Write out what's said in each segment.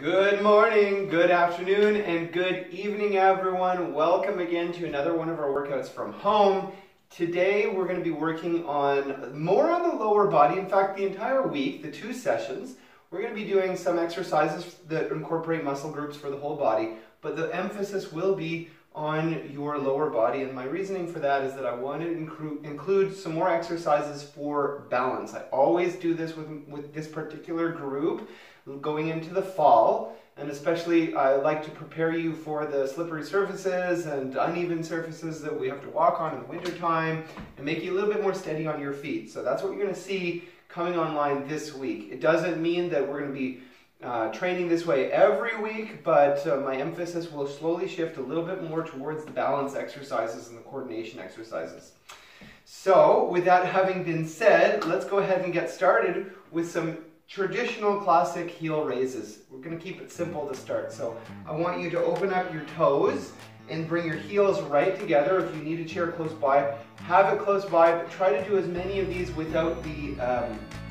Good morning, good afternoon, and good evening, everyone. Welcome again to another one of our workouts from home. Today, we're going to be working on more on the lower body. In fact, the entire week, the 2 sessions, we're going to be doing some exercises that incorporate muscle groups for the whole body, but the emphasis will be on your lower body. And my reasoning for that is that I want to include some more exercises for balance. I always do this with this particular group going into the fall, and especially I like to prepare you for the slippery surfaces and uneven surfaces that we have to walk on in the winter time and make you a little bit more steady on your feet. So that's what you're going to see coming online this week. It doesn't mean that we're going to be training this way every week, but my emphasis will slowly shift a little bit more towards the balance exercises and the coordination exercises. So with that having been said, let's go ahead and get started with some traditional classic heel raises. We're going to keep it simple to start. So I want you to open up your toes and bring your heels right together. If you need a chair close by, have it close by, but try to do as many of these without the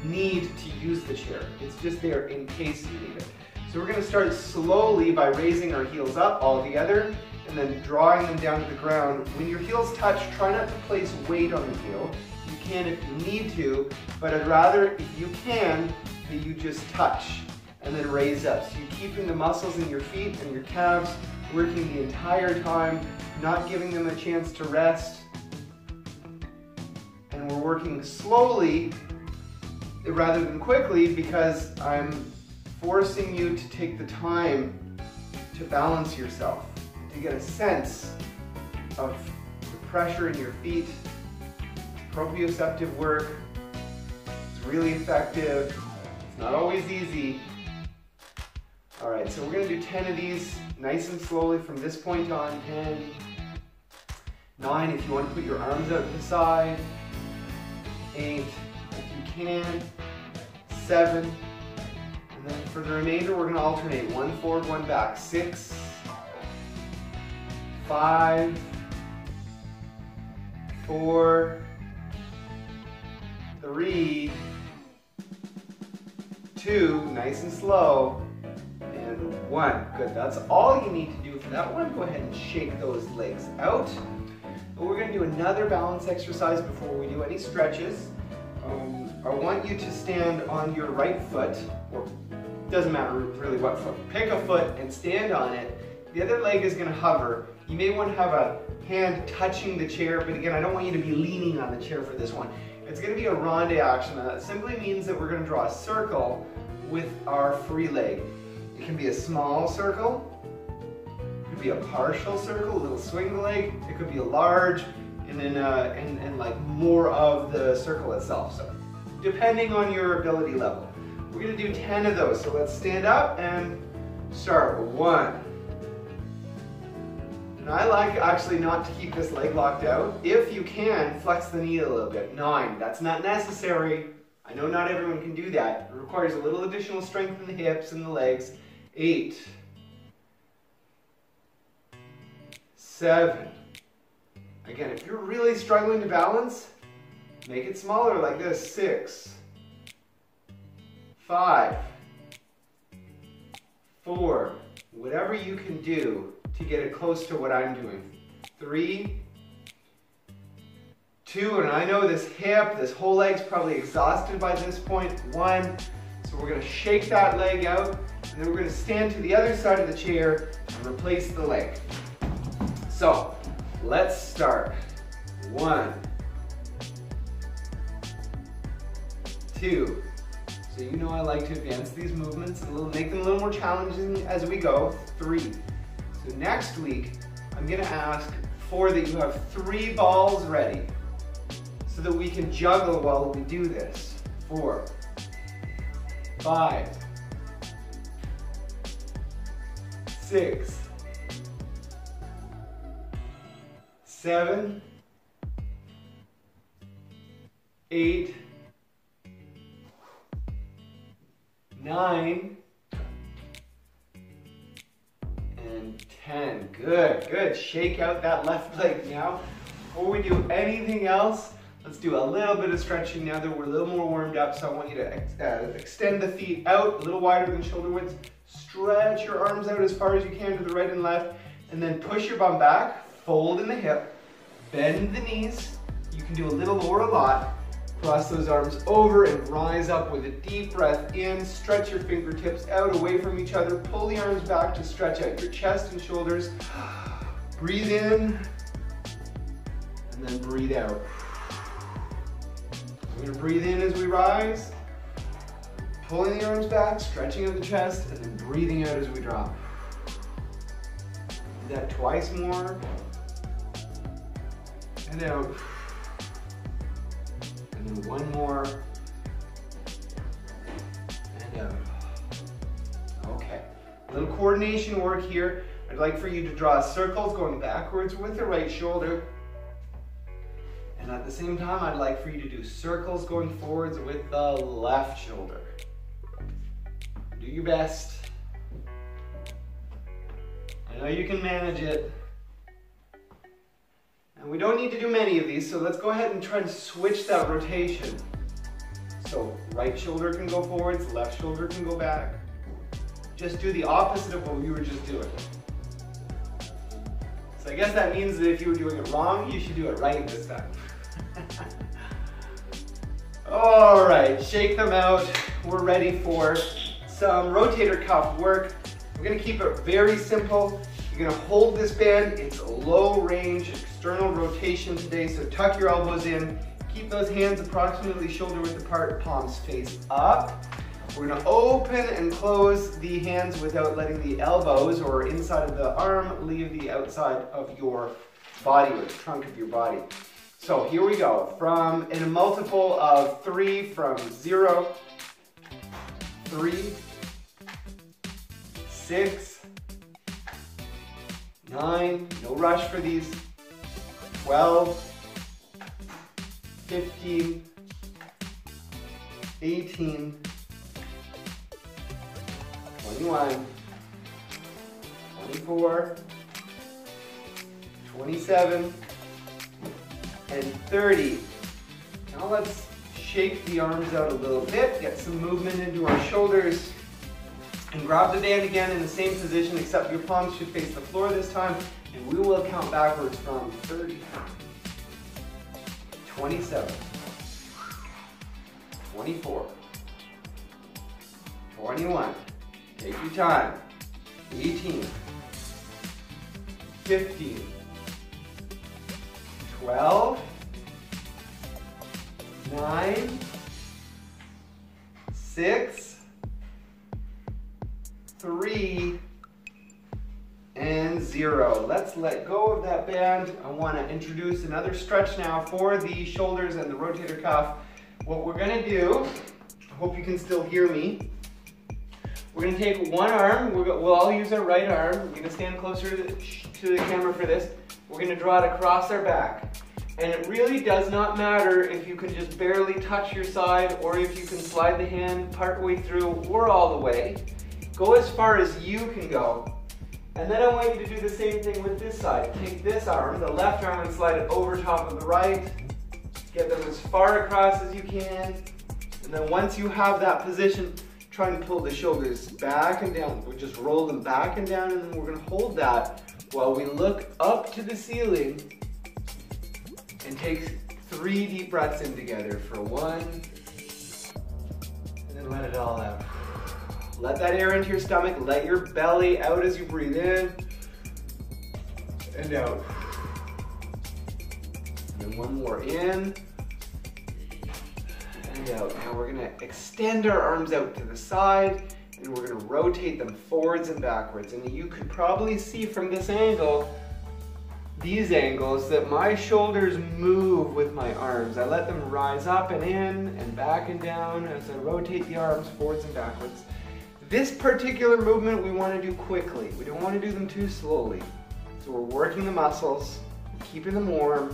need to use the chair. It's just there in case you need it. So we're going to start slowly by raising our heels up all together and then drawing them down to the ground. When your heels touch, try not to place weight on the heel. You can if you need to, but I'd rather, if you can, that you just touch and then raise up. So you're keeping the muscles in your feet and your calves working the entire time, not giving them a chance to rest. And we're working slowly rather than quickly because I'm forcing you to take the time to balance yourself, to get a sense of the pressure in your feet. Proprioceptive work. It's really effective. It's not always easy. All right, so we're going to do 10 of these nice and slowly from this point on. 10, 9 if you want to put your arms out to the side, 8 if you can, 7, and then for the remainder we're going to alternate 1 forward, 1 back, 6, 5, 4, 3, 2, nice and slow, and 1. Good, that's all you need to do for that one. Go ahead and shake those legs out. But we're going to do another balance exercise before we do any stretches. I want you to stand on your right foot, or doesn't matter really what foot. Pick a foot and stand on it. The other leg is going to hover. You may want to have a hand touching the chair, but again, I don't want you to be leaning on the chair for this one. It's going to be a ronde action, and that simply means that we're going to draw a circle with our free leg. It can be a small circle, it could be a partial circle, a little swing the leg, it could be a large, and then like more of the circle itself. So depending on your ability level. We're going to do 10 of those, so let's stand up and start. 1. And I like actually not to keep this leg locked out. If you can, flex the knee a little bit. 9, that's not necessary. I know not everyone can do that. It requires a little additional strength in the hips and the legs. 8, 7. Again, if you're really struggling to balance, make it smaller like this. 6, 5, 4, whatever you can do to get it close to what I'm doing. 3, 2, and I know this hip, this whole leg's probably exhausted by this point. 1, so we're going to shake that leg out, and then we're going to stand to the other side of the chair and replace the leg. So, let's start. 1, 2, so you know I like to advance these movements and make them a little more challenging as we go. 3, so next week I'm going to ask that you have 3 balls ready so that we can juggle while we do this. 4, 5, 6, 7, 8, 9, and 10. Good, good. Shake out that left leg now. Before we do anything else, let's do a little bit of stretching now that we're a little more warmed up. So I want you to extend the feet out a little wider than shoulder width. Stretch your arms out as far as you can to the right and left, and then push your bum back, fold in the hip, bend the knees. You can do a little or a lot. Cross those arms over and rise up with a deep breath in. Stretch your fingertips out away from each other. Pull the arms back to stretch out your chest and shoulders. Breathe in, and then breathe out. We're going to breathe in as we rise. Pulling the arms back, stretching out the chest, and then breathing out as we drop. Do that twice more. And out. And then one more. And out. Okay. A little coordination work here. I'd like for you to draw circles going backwards with the right shoulder. And at the same time, I'd like for you to do circles going forwards with the left shoulder. Do your best. I know you can manage it. And we don't need to do many of these, so let's go ahead and try to switch that rotation. So right shoulder can go forwards, left shoulder can go back. Just do the opposite of what we were just doing. So I guess that means that if you were doing it wrong, you should do it right this time. All right, shake them out. We're ready for some rotator cuff work. We're gonna keep it very simple. You're gonna hold this band. It's a low range external rotation today, so tuck your elbows in. Keep those hands approximately shoulder width apart, palms face up. We're gonna open and close the hands without letting the elbows or inside of the arm leave the outside of your body or the trunk of your body. So here we go. In a multiple of 3 from 0, 3, 6, 9, no rush for these, 12, 15, 18, 21, 24, 27, and 30. Now let's shake the arms out a little bit, get some movement into our shoulders, and grab the band again in the same position, except your palms should face the floor this time, and we will count backwards from 30, 27, 24, 21, take your time, 18, 15, 12, 9, 6, 3, and 0. Let's let go of that band. I want to introduce another stretch now for the shoulders and the rotator cuff. What we're going to do, I hope you can still hear me. We're going to take one arm, we'll all use our right arm. We're going to stand closer to the camera for this. We're going to draw it across our back. And it really does not matter if you can just barely touch your side or if you can slide the hand part way through or all the way. Go as far as you can go. And then I want you to do the same thing with this side. Take this arm, the left arm, and slide it over top of the right. Get them as far across as you can. And then once you have that position, try and pull the shoulders back and down. We'll just roll them back and down, and then we're going to hold that while we look up to the ceiling and take 3 deep breaths in together for 1, and then let it all out. Let that air into your stomach, let your belly out as you breathe in and out. And then one more in and out. Now we're gonna extend our arms out to the side and we're gonna rotate them forwards and backwards. And you could probably see from this angle, these angles, that my shoulders move with my arms. I let them rise up and in and back and down as I rotate the arms forwards and backwards. This particular movement we want to do quickly. We don't want to do them too slowly. So we're working the muscles, keeping them warm.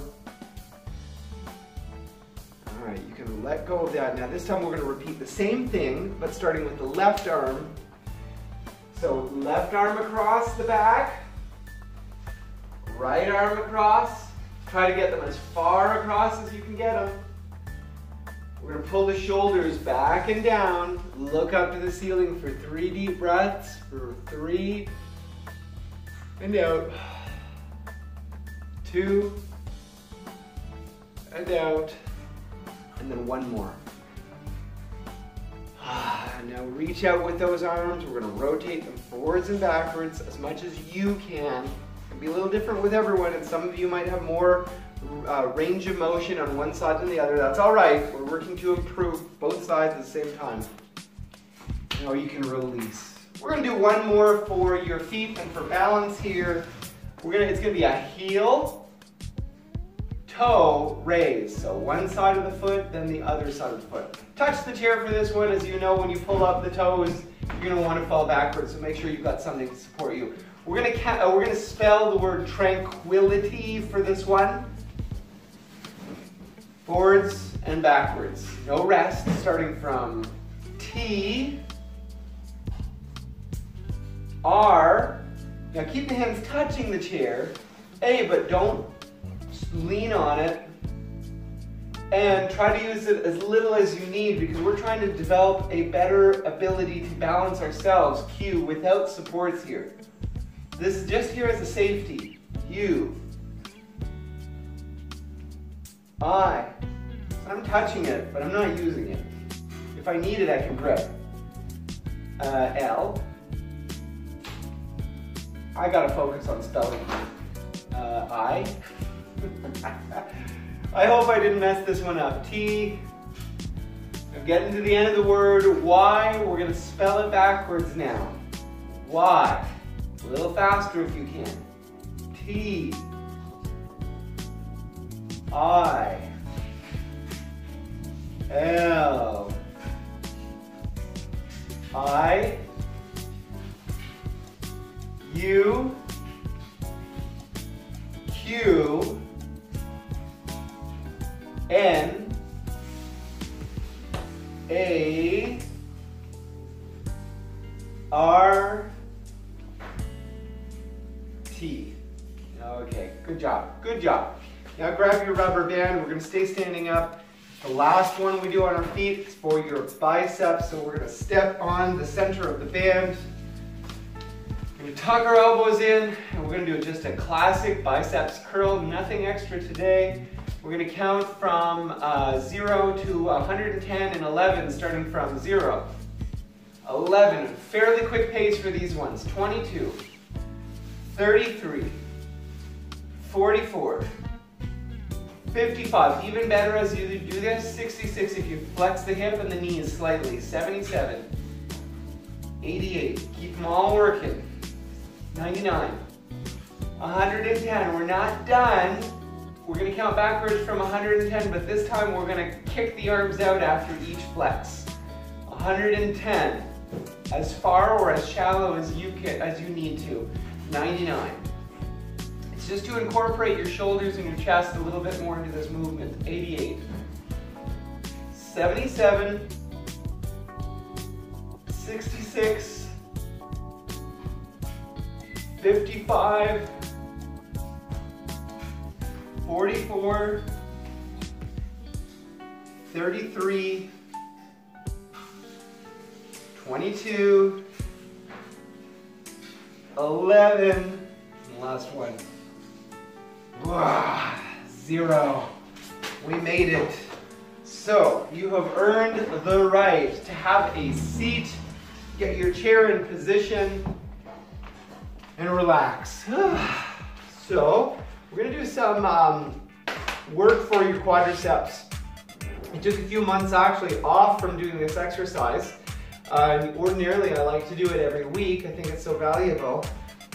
All right, you can let go of that. Now this time we're going to repeat the same thing, but starting with the left arm. So left arm across the back. Right arm across. Try to get them as far across as you can get them. We're gonna pull the shoulders back and down, look up to the ceiling for 3 deep breaths, for 3, and out, 2, and out, and then 1 more. Now reach out with those arms. We're gonna rotate them forwards and backwards as much as you can. It'll be a little different with everyone, and some of you might have more range of motion on one side than the other. That's all right. We're working to improve both sides at the same time. Now you can release. We're gonna do 1 more for your feet and for balance here. It's gonna be a heel, toe, raise. So one side of the foot, then the other side of the foot. Touch the chair for this one. As you know, when you pull up the toes, you're gonna wanna fall backwards, so make sure you've got something to support you. We're gonna spell the word tranquility for this one. Forwards and backwards. No rest, starting from T, R. Now keep the hands touching the chair. A, but don't lean on it. And try to use it as little as you need, because we're trying to develop a better ability to balance ourselves, Q, without supports here. This is just here as a safety. U, I. I'm touching it, but I'm not using it. If I need it, I can grip. L. I gotta focus on spelling. I. I hope I didn't mess this one up. T. I'm getting to the end of the word. Y. We're gonna spell it backwards now. Y. A little faster if you can. T. I. L. I. U. Q. N. A. R. T. Okay, good job, good job. Now grab your rubber band. We're going to stay standing up. The last one we do on our feet is for your biceps. So we're going to step on the center of the band. We're going to tuck our elbows in, and we're going to do just a classic biceps curl, nothing extra today. We're going to count from 0 to 110 and 11, starting from 0. 11, fairly quick pace for these ones. 22, 33, 44, 55, even better as you do this, 66 if you flex the hip and the knees slightly, 77, 88, keep them all working, 99, 110, we're not done. We're going to count backwards from 110, but this time we're going to kick the arms out after each flex. 110, as far or as shallow as you need to. 99. It's just to incorporate your shoulders and your chest a little bit more into this movement. 88. 77. 66. 55. 44, 33, 22, 11, and last one. 0. We made it. So you have earned the right to have a seat, get your chair in position, and relax. So we're going to do some work for your quadriceps. It took a few months actually off from doing this exercise. Ordinarily I like to do it every week. I think it's so valuable.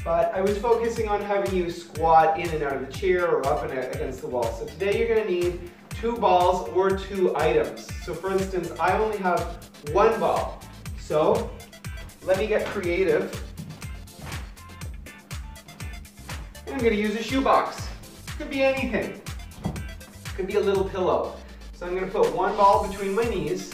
But I was focusing on having you squat in and out of the chair or up and against the wall. So today you're going to need 2 balls or 2 items. So for instance, I only have 1 ball. So let me get creative. And I'm going to use a shoebox. Could be anything. Could be a little pillow. So I'm going to put 1 ball between my knees,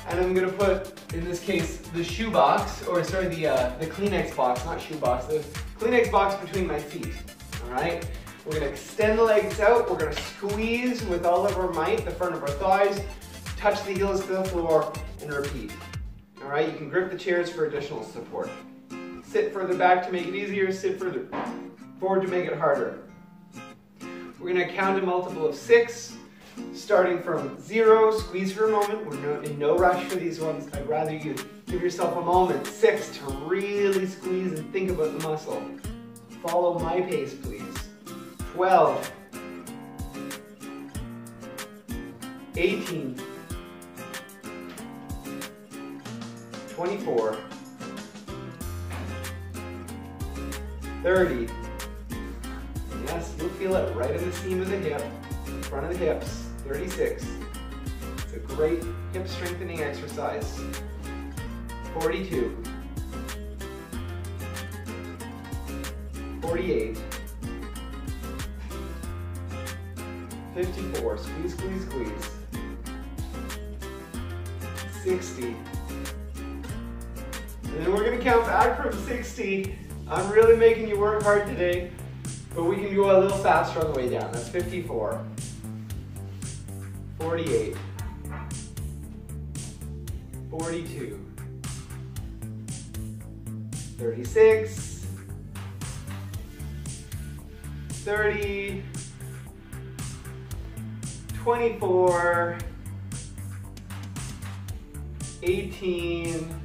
and I'm going to put, in this case, the shoebox, or sorry, the Kleenex box, not shoebox, the Kleenex box between my feet. All right. We're going to extend the legs out. We're going to squeeze with all of our might the front of our thighs. touch the heels to the floor, and repeat. All right, you can grip the chairs for additional support. Sit further back to make it easier, sit further forward to make it harder. We're gonna count a multiple of 6, starting from 0, squeeze for a moment. We're in no rush for these ones. I'd rather you give yourself a moment. 6 to really squeeze and think about the muscle. Follow my pace, please. 12, 18, 24, 30. Yes, you'll feel it right in the seam of the hip, front of the hips. 36. It's a great hip strengthening exercise. 42. 48. 54. Squeeze, squeeze, squeeze. 60. And then we're going to count back from 60. I'm really making you work hard today, but we can go a little faster on the way down. That's 54. 48. 42. 36. 30. 24. 18.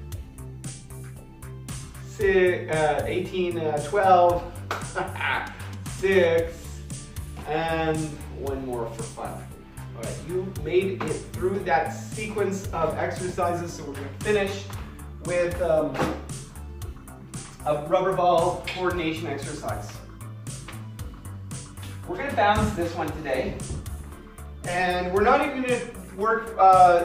12. 6. And one more for fun. All right, you made it through that sequence of exercises, so we're going to finish with a rubber ball coordination exercise. We're going to balance this one today, and we're not even going to work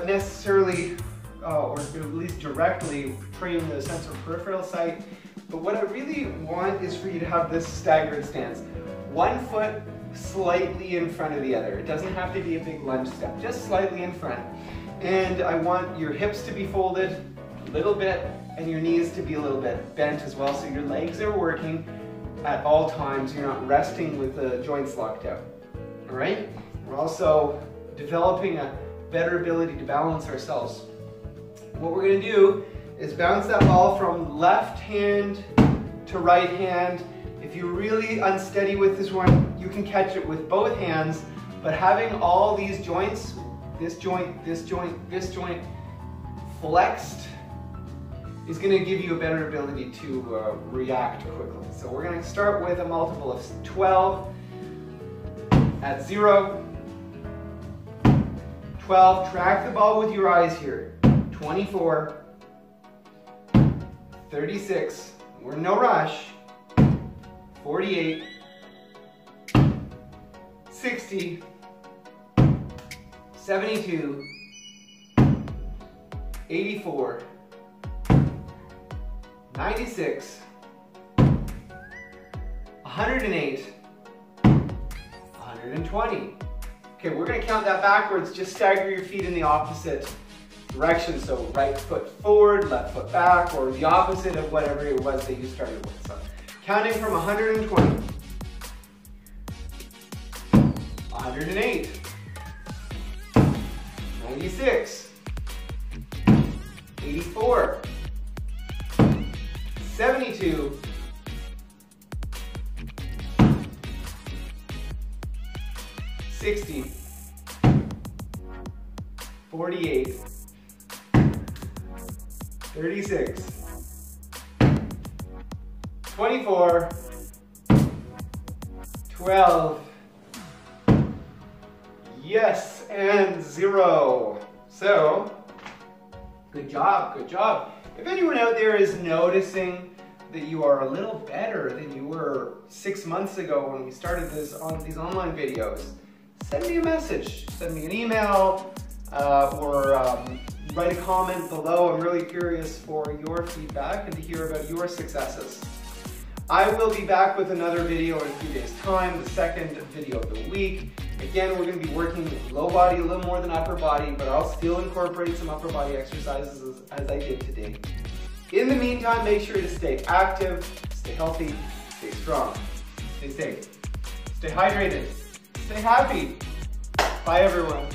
necessarily, or at least directly, train the sensory-peripheral site, but what I really want is for you to have this staggered stance. One foot slightly in front of the other. It doesn't have to be a big lunge step, just slightly in front. And I want your hips to be folded a little bit and your knees to be a little bit bent as well, so your legs are working at all times. You're not resting with the joints locked out. All right? We're also developing a better ability to balance ourselves. What we're going to do is bounce that ball from left hand to right hand. If you're really unsteady with this one, you can catch it with both hands, but having all these joints, this joint, this joint, this joint, flexed is going to give you a better ability to react quickly. So we're going to start with a multiple of 12 at 0, 12, track the ball with your eyes here, 24, 36, we're in no rush, 48, 60, 72, 84, 96, 108, 120. Okay, we're going to count that backwards. Just stagger your feet in the opposite direction. So right foot forward, left foot back, or the opposite of whatever it was that you started with. So counting from 120, 108, 96, 84, 72, 60, 48, 36, 24, 12, yes, and 0. So, good job, good job. If anyone out there is noticing that you are a little better than you were 6 months ago when we started these online videos, send me a message, send me an email, or write a comment below. I'm really curious for your feedback and to hear about your successes. I will be back with another video in a few days' time, the second video of the week. Again, we're going to be working with low body a little more than upper body, but I'll still incorporate some upper body exercises as I did today. In the meantime, make sure to stay active, stay healthy, stay strong, stay safe, stay hydrated, stay happy. Bye everyone.